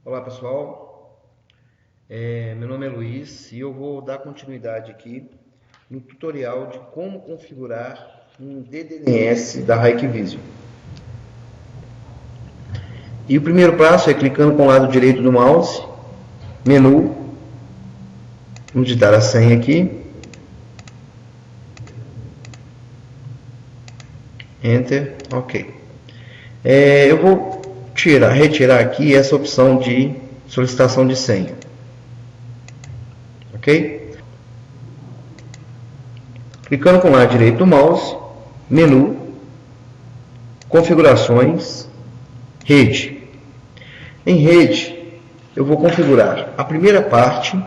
Olá pessoal, meu nome é Luiz e eu vou dar continuidade aqui no tutorial de como configurar um DDNS da Hikvision. E o primeiro passo é clicando com o lado direito do mouse, menu, vamos digitar a senha aqui, Enter, ok. Eu vou retirar aqui essa opção de solicitação de senha, ok? Clicando com o lado direito do mouse, menu, configurações, rede. Em rede, eu vou configurar a primeira parte,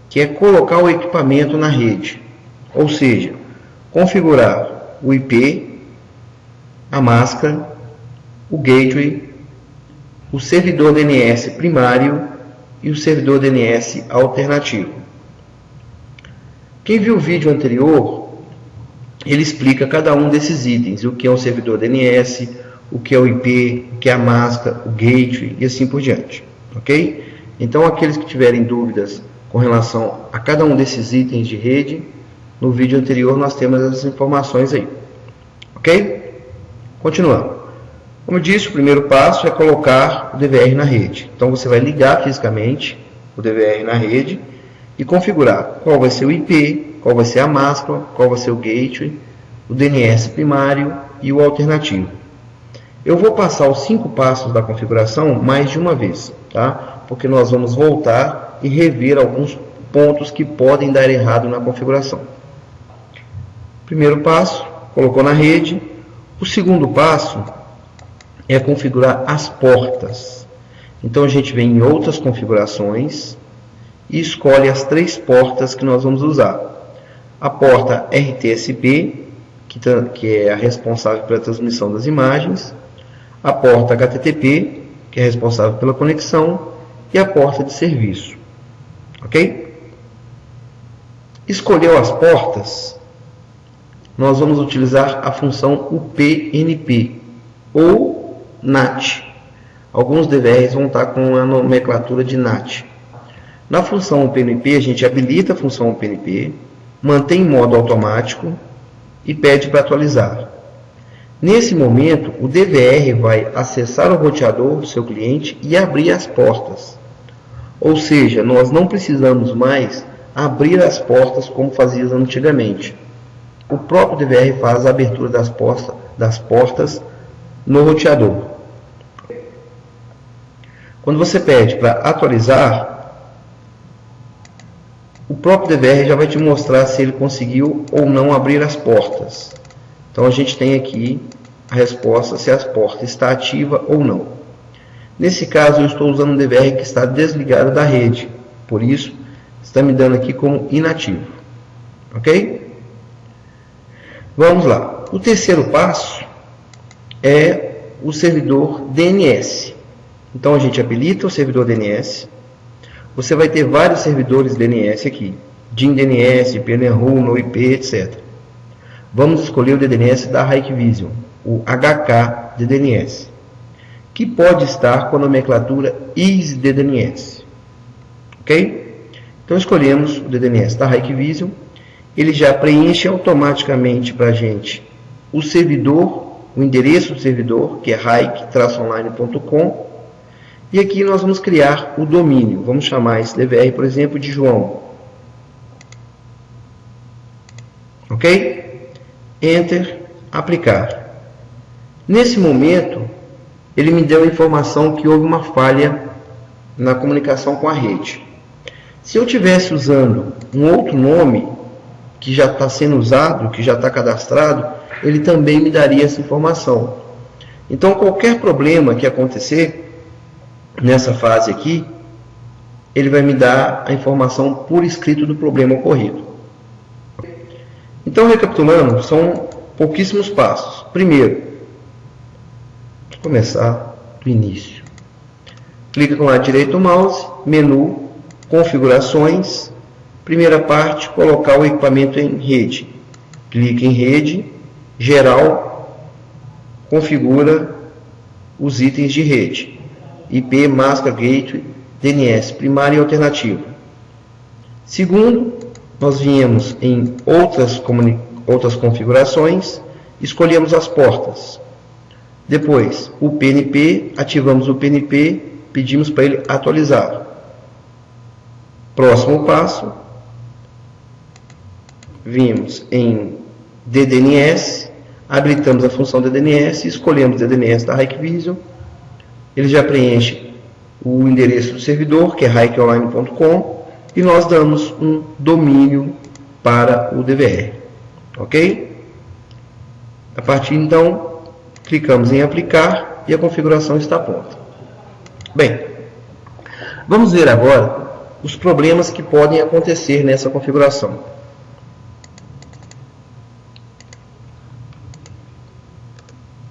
que é colocar o equipamento na rede, ou seja, configurar o IP, a máscara, o gateway, o servidor DNS primário e o servidor DNS alternativo. Quem viu o vídeo anterior, ele explica cada um desses itens, o que é um servidor DNS, o que é o IP, o que é a máscara, o gateway e assim por diante, ok? Então, aqueles que tiverem dúvidas com relação a cada um desses itens de rede, no vídeo anterior nós temos essas informações aí, ok? Continuando. Como eu disse, o primeiro passo é colocar o DVR na rede. Então, você vai ligar fisicamente o DVR na rede e configurar qual vai ser o IP, qual vai ser a máscara, qual vai ser o gateway, o DNS primário e o alternativo. Eu vou passar os 5 passos da configuração mais de uma vez, tá? Porque nós vamos voltar e rever alguns pontos que podem dar errado na configuração. Primeiro passo, colocou na rede. O segundo passo é configurar as portas. Então a gente vem em outras configurações e escolhe as 3 portas que nós vamos usar. A porta RTSP, que é a responsável pela transmissão das imagens, a porta HTTP, que é responsável pela conexão, e a porta de serviço. Ok? Escolheu as portas, nós vamos utilizar a função UPnP ou NAT. Alguns DVRs vão estar com a nomenclatura de NAT. Na função UPnP, a gente habilita a função UPnP, mantém em modo automático e pede para atualizar. Nesse momento, o DVR vai acessar o roteador do seu cliente e abrir as portas. Ou seja, nós não precisamos mais abrir as portas como fazíamos antigamente. O próprio DVR faz a abertura das portas no roteador. Quando você pede para atualizar, o próprio DVR já vai te mostrar se ele conseguiu ou não abrir as portas. Então a gente tem aqui a resposta se a porta está ativa ou não. Nesse caso eu estou usando um DVR que está desligado da rede, por isso está me dando aqui como inativo. Ok? Vamos lá. O terceiro passo é o servidor DNS. Então a gente habilita o servidor DNS. Você vai ter vários servidores DNS aqui, DIN DNS, PNRU, NoIP, etc. Vamos escolher o DNS da Hikvision, o HK DNS, que pode estar com a nomenclatura EasyDNS. Ok? Então escolhemos o DNS da Hikvision. Ele já preenche automaticamente para a gente o servidor, o endereço do servidor, que é hike-online.com. E aqui nós vamos criar o domínio. Vamos chamar esse DVR, por exemplo, de João. Ok? Enter, aplicar. Nesse momento, ele me deu a informação que houve uma falha na comunicação com a rede. Se eu estivesse usando um outro nome, que já está sendo usado, que já está cadastrado, ele também me daria essa informação. Então, qualquer problema que acontecer nessa fase aqui, ele vai me dar a informação por escrito do problema ocorrido. Então, recapitulando, são pouquíssimos passos. Primeiro, vou começar do início. Clica com o lado direito do mouse, menu, configurações, primeira parte, colocar o equipamento em rede. Clica em rede, geral, configura os itens de rede. IP, máscara, gateway, DNS, primário e alternativo. Segundo, nós viemos em outras configurações, escolhemos as portas. Depois, o PNP, ativamos o PNP, pedimos para ele atualizar. Próximo passo, vimos em DDNS, habilitamos a função DDNS, escolhemos DDNS da Hikvision, ele já preenche o endereço do servidor, que é hikeonline.com, e nós damos um domínio para o DVR, ok? A partir então, clicamos em aplicar e a configuração está pronta. Bem, vamos ver agora os problemas que podem acontecer nessa configuração.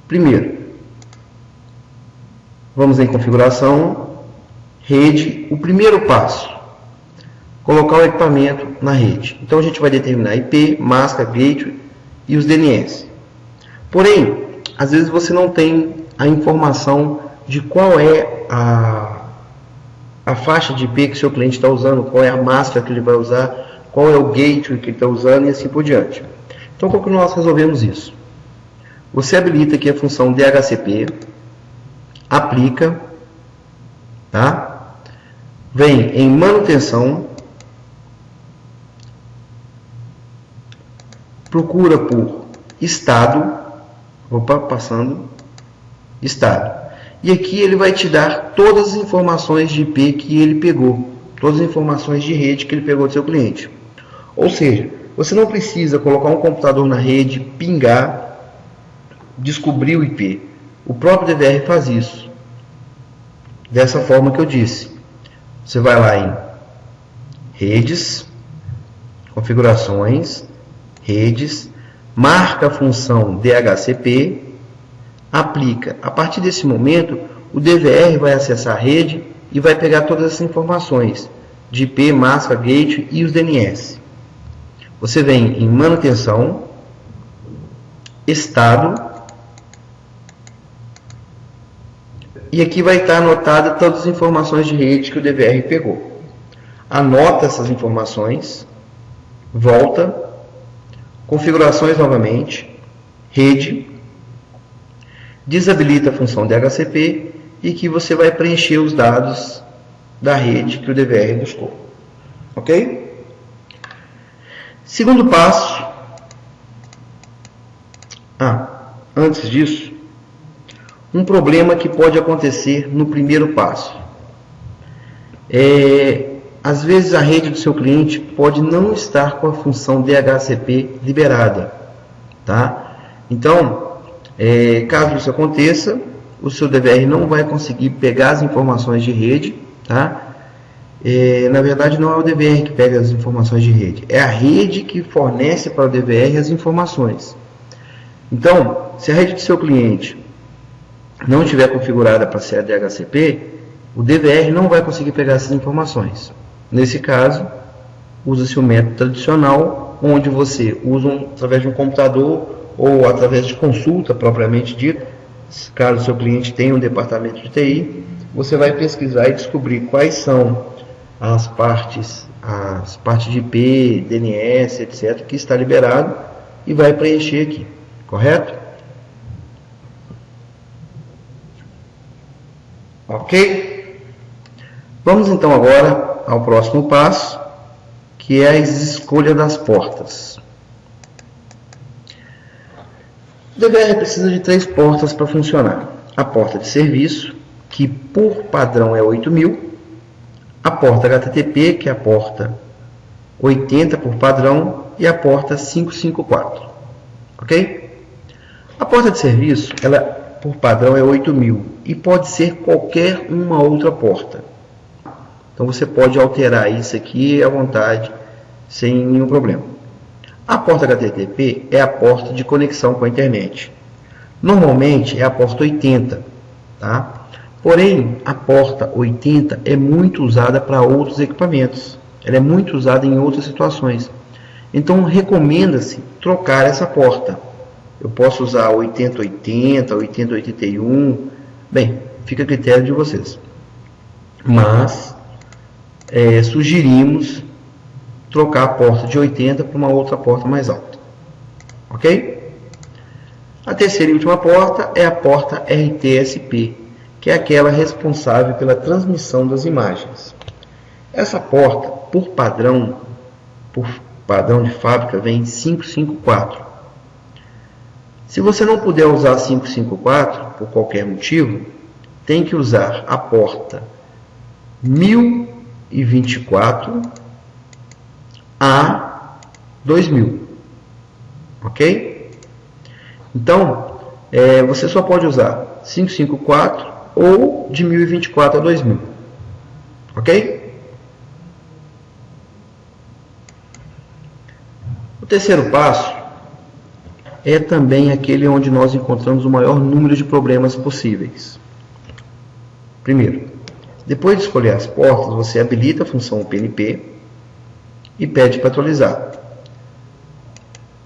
Primeiro, vamos em configuração, rede, o primeiro passo, colocar o equipamento na rede. Então a gente vai determinar IP, máscara, gateway e os DNS. Porém, às vezes você não tem a informação de qual é a faixa de IP que o seu cliente está usando, qual é a máscara que ele vai usar, qual é o gateway que ele está usando e assim por diante. Então, como que nós resolvemos isso? Você habilita aqui a função DHCP, aplica, tá? Vem em manutenção, procura por estado, passando, estado. E aqui ele vai te dar todas as informações de IP que ele pegou, todas as informações de rede que ele pegou do seu cliente. Ou seja, você não precisa colocar um computador na rede, pingar, descobrir o IP. O próprio DVR faz isso. Dessa forma que eu disse. Você vai lá em redes, configurações, redes, marca a função DHCP, aplica. A partir desse momento, o DVR vai acessar a rede e vai pegar todas essas informações de IP, máscara, gateway e os DNS. Você vem em manutenção, estado, e aqui vai estar anotada todas as informações de rede que o DVR pegou. Anota essas informações, volta, configurações novamente, rede, desabilita a função DHCP e que você vai preencher os dados da rede que o DVR buscou. Ok? Segundo passo. Antes disso, um problema que pode acontecer no primeiro passo. Às vezes a rede do seu cliente pode não estar com a função DHCP liberada, tá? Então, caso isso aconteça, o seu DVR não vai conseguir pegar as informações de rede, tá? Na verdade, não é o DVR que pega as informações de rede, é a rede que fornece para o DVR as informações. Então, se a rede do seu cliente não estiver configurada para ser a DHCP, o DVR não vai conseguir pegar essas informações. Nesse caso, usa-se o método tradicional, onde você usa através de um computador ou através de consulta propriamente dita. Caso o seu cliente tenha um departamento de TI, você vai pesquisar e descobrir quais são as partes de IP, DNS, etc., que está liberado e vai preencher aqui, correto? Ok? Vamos então agora ao próximo passo, que é a escolha das portas. O DVR precisa de 3 portas para funcionar. A porta de serviço, que por padrão é 8000, a porta HTTP, que é a porta 80 por padrão, e a porta 554. Ok? A porta de serviço, ela por padrão é 8000 e pode ser qualquer uma outra porta. Então você pode alterar isso aqui à vontade, sem nenhum problema. A porta HTTP é a porta de conexão com a internet. Normalmente é a porta 80, tá? Porém, a porta 80 é muito usada para outros equipamentos. Ela é muito usada em outras situações. Então recomenda-se trocar essa porta. Eu posso usar 8080, 8081, bem, fica a critério de vocês. mas sugerimos trocar a porta de 80 para uma outra porta mais alta. Ok? A terceira e última porta é a porta RTSP, que é aquela responsável pela transmissão das imagens. Essa porta, por padrão de fábrica, vem 554. Se você não puder usar 554, por qualquer motivo, tem que usar a porta 1024 a 2000. Ok? Então, você só pode usar 554 ou de 1024 a 2000. Ok? O terceiro passo é também aquele onde nós encontramos o maior número de problemas possíveis. Primeiro, depois de escolher as portas, você habilita a função PNP e pede para atualizar.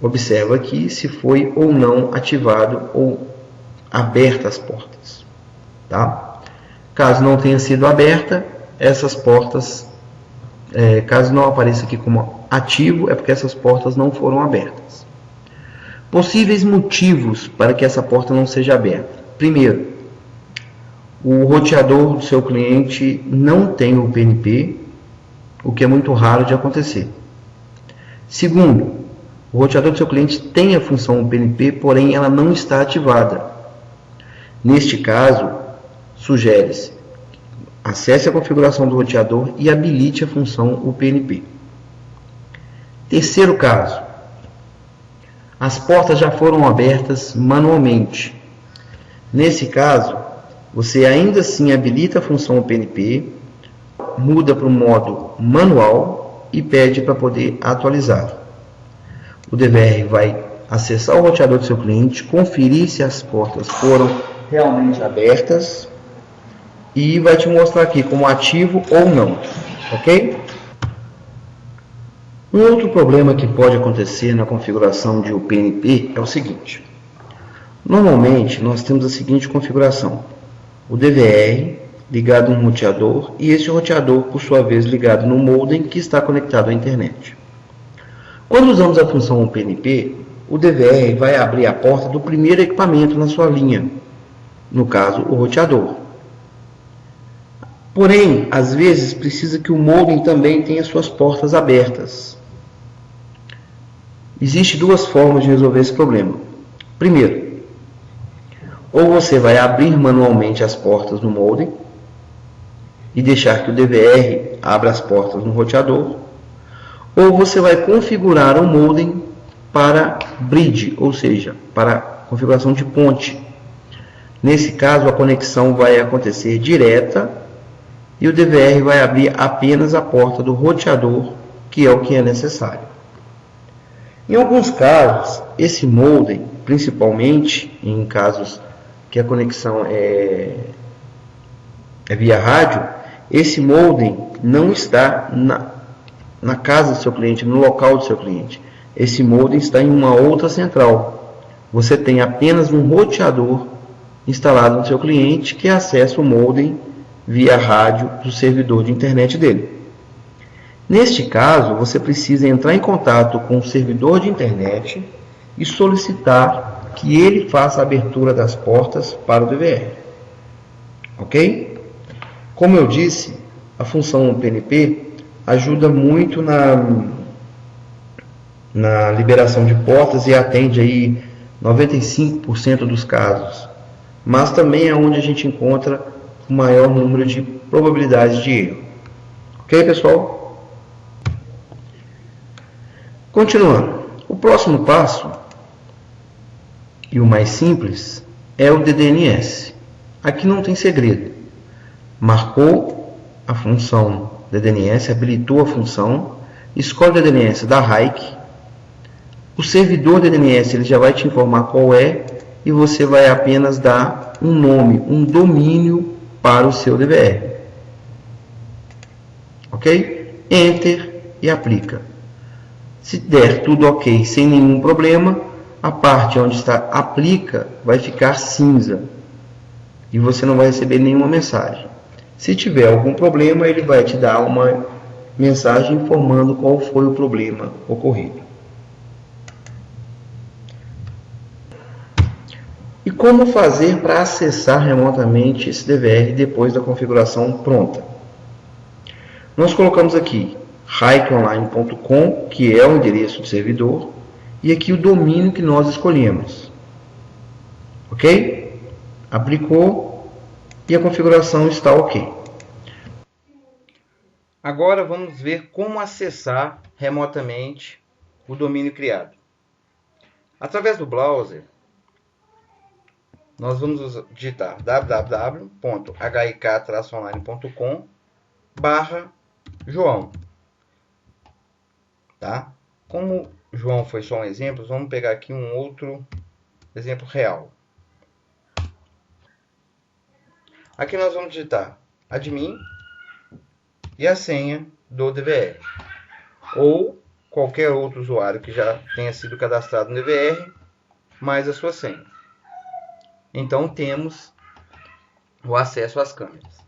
Observa aqui se foi ou não ativado ou aberta as portas. Tá? Caso não tenha sido aberta, essas portas, caso não apareça aqui como ativo, é porque essas portas não foram abertas. Possíveis motivos para que essa porta não seja aberta. Primeiro, o roteador do seu cliente não tem o PNP, o que é muito raro de acontecer. Segundo, o roteador do seu cliente tem a função PNP, porém ela não está ativada. Neste caso, sugere-se acesse a configuração do roteador e habilite a função UPnP. Terceiro caso, as portas já foram abertas manualmente. Nesse caso, você ainda assim habilita a função UPnP, muda para o modo manual e pede para poder atualizar. O DVR vai acessar o roteador do seu cliente, conferir se as portas foram realmente abertas e vai te mostrar aqui como ativo ou não, ok? Um outro problema que pode acontecer na configuração de UPnP é o seguinte. Normalmente nós temos a seguinte configuração: o DVR ligado a um roteador e esse roteador por sua vez ligado no modem que está conectado à internet. Quando usamos a função UPnP, o DVR vai abrir a porta do primeiro equipamento na sua linha, no caso o roteador. Porém, às vezes precisa que o modem também tenha suas portas abertas. Existem duas formas de resolver esse problema. Primeiro, ou você vai abrir manualmente as portas no modem e deixar que o DVR abra as portas no roteador, ou você vai configurar o modem para bridge, ou seja, para configuração de ponte. Nesse caso, a conexão vai acontecer direta e o DVR vai abrir apenas a porta do roteador, que é o que é necessário. Em alguns casos, esse modem, principalmente em casos que a conexão é via rádio, esse modem não está na casa do seu cliente, no local do seu cliente. Esse modem está em uma outra central. Você tem apenas um roteador instalado no seu cliente que acessa o modem via rádio do servidor de internet dele. Neste caso, você precisa entrar em contato com o servidor de internet e solicitar que ele faça a abertura das portas para o DVR. Ok? Como eu disse, a função PNP ajuda muito na liberação de portas e atende aí 95% dos casos. Mas também é onde a gente encontra o maior número de probabilidades de erro. Ok, pessoal? Continuando. O próximo passo, e o mais simples, é o DDNS. Aqui não tem segredo. Marcou a função DDNS, habilitou a função, escolhe o DDNS da RAIC. O servidor DDNS ele já vai te informar qual é e você vai apenas dar um nome, um domínio para o seu DVR. Ok? Enter e aplica. Se der tudo ok, sem nenhum problema, a parte onde está aplica vai ficar cinza e você não vai receber nenhuma mensagem. Se tiver algum problema, ele vai te dar uma mensagem informando qual foi o problema ocorrido. E como fazer para acessar remotamente esse DVR depois da configuração pronta? Nós colocamos aqui hikeonline.com, que é o endereço do servidor, e aqui o domínio que nós escolhemos. Ok? Aplicou e a configuração está ok. Agora vamos ver como acessar remotamente o domínio criado. Através do browser, nós vamos digitar www.hik-online.com/João. Tá? Como João foi só um exemplo, vamos pegar aqui um outro exemplo real. Aqui nós vamos digitar admin e a senha do DVR, ou qualquer outro usuário que já tenha sido cadastrado no DVR, mais a sua senha. Então temos o acesso às câmeras.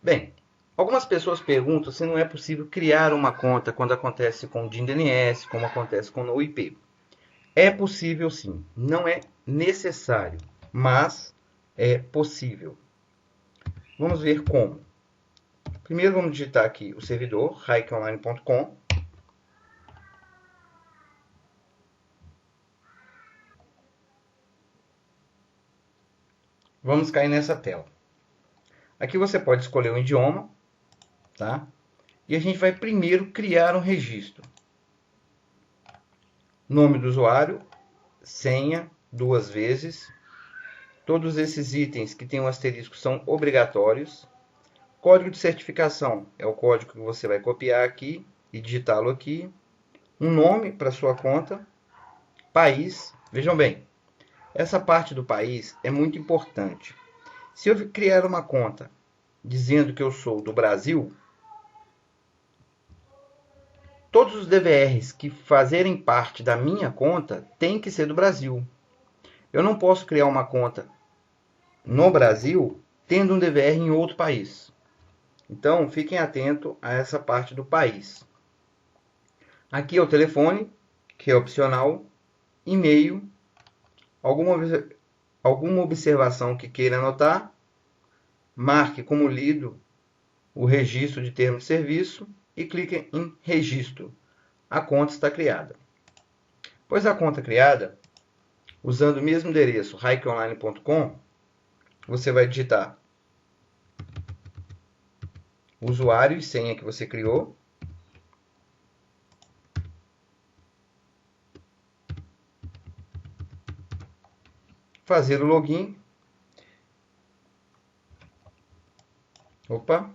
Bem, algumas pessoas perguntam se não é possível criar uma conta quando acontece com o DNS, como acontece com o NoIP. É possível sim, não é necessário, mas é possível. Vamos ver como. Primeiro vamos digitar aqui o servidor, hikeonline.com. Vamos cair nessa tela. Aqui você pode escolher o idioma, tá? E a gente vai primeiro criar um registro. Nome do usuário, senha, 2 vezes. Todos esses itens que tem um asterisco são obrigatórios. Código de certificação é o código que você vai copiar aqui e digitá-lo aqui. Um nome para sua conta. País. Vejam bem, essa parte do país é muito importante. Se eu criar uma conta dizendo que eu sou do Brasil, todos os DVRs que fazerem parte da minha conta têm que ser do Brasil. Eu não posso criar uma conta no Brasil tendo um DVR em outro país. Então, fiquem atentos a essa parte do país. Aqui é o telefone, que é opcional, e-mail, alguma observação que queira anotar, marque como lido o registro de termo de serviço e clique em registro. A conta está criada. Pois a conta criada, usando o mesmo endereço, hikeonline.com, você vai digitar o usuário e senha que você criou. Fazer o login. Opa.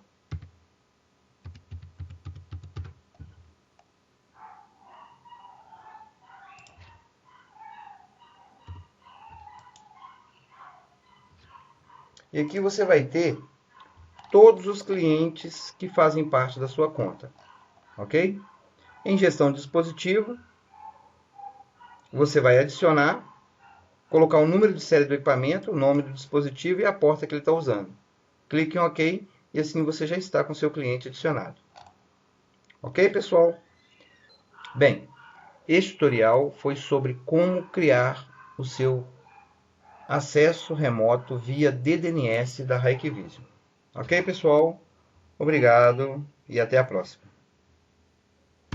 E aqui você vai ter todos os clientes que fazem parte da sua conta. Ok? Em gestão de dispositivo, você vai adicionar, colocar o número de série do equipamento, o nome do dispositivo e a porta que ele está usando. Clique em OK e assim você já está com seu cliente adicionado. Ok, pessoal? Bem, este tutorial foi sobre como criar o seu acesso remoto via DDNS da Hikvision. Ok, pessoal? Obrigado e até a próxima.